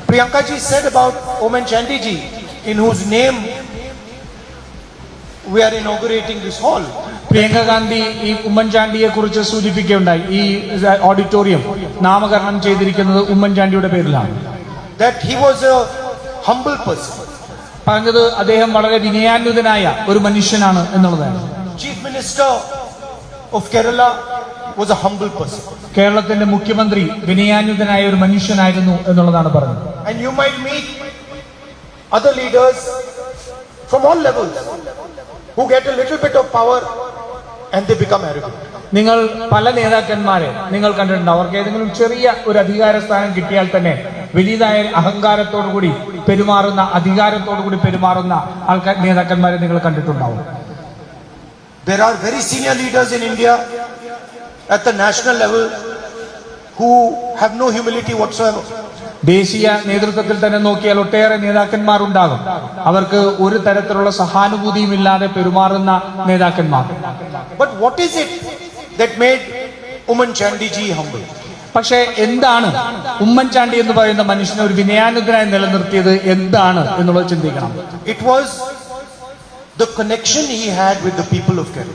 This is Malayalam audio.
Priyanka ji said about Oman Chandy ji, in whose name we are inaugurating this hall. Priyanka Gandhi ഈ ഉമ്മൻചാണ്ടിയെ കുറിച്ച് സൂചിപ്പിക്കുകയുണ്ടായി. ഈ ഓഡിറ്റോറിയം നാമകരണം ചെയ്തിരിക്കുന്നത് ഉമ്മൻചാണ്ടിയുടെ പേരിലാണ്. That he was a humble person. പറഞ്ഞത് അദ്ദേഹം വളരെ വിനയാന്വിതനായ ഒരു മനുഷ്യനാണ് എന്നുള്ളതാണ്. Chief Minister of Kerala was a humble person. കേരളത്തിന്റെ മുഖ്യമന്ത്രി വിനയാന്വിതനായ ഒരു മനുഷ്യനായിരുന്നു എന്നുള്ളതാണ് പറഞ്ഞത്. And you might meet other leaders from all levels who get a little bit of power and they become arrogant. നിങ്ങൾ പല നേതാക്കന്മാരെ നിങ്ങൾ കണ്ടിട്ടുണ്ട്. അവർക്ക് ഏതെങ്കിലും ചെറിയ ഒരു അധികാര സ്ഥാനം കിട്ടിയാൽ തന്നെ വലിയതായ അഹങ്കാരത്തോടുകൂടി പെരുമാറുന്ന, അധികാരത്തോടുകൂടി പെരുമാറുന്ന നേതാക്കന്മാരെ നിങ്ങൾ കണ്ടിട്ടുണ്ടാവും. There are very senior leaders in India at the national level who have no humility whatsoever. ദേശീയ നേതൃത്വത്തിൽ തന്നെ നോക്കിയാൽ ഒട്ടേറെ നേതാക്കന്മാർ ഉണ്ടാകും. അവർക്ക് ഒരു തരത്തിലുള്ള സഹാനുഭൂതിയും ഇല്ലാതെ പെരുമാറുന്ന നേതാക്കന്മാർ. But what is it that made Oman Chandy ji humble? പക്ഷേ എന്താണ് ഉമ്മൻചാണ്ടി എന്ന് പറയുന്ന മനുഷ്യനെ ഒരു വിനയാനുദ്ധനായി നിലനിർത്തിയത് എന്താണ് എന്നുള്ളത് ചിന്തിക്കണം. It was the connection he had with the people of Kerala.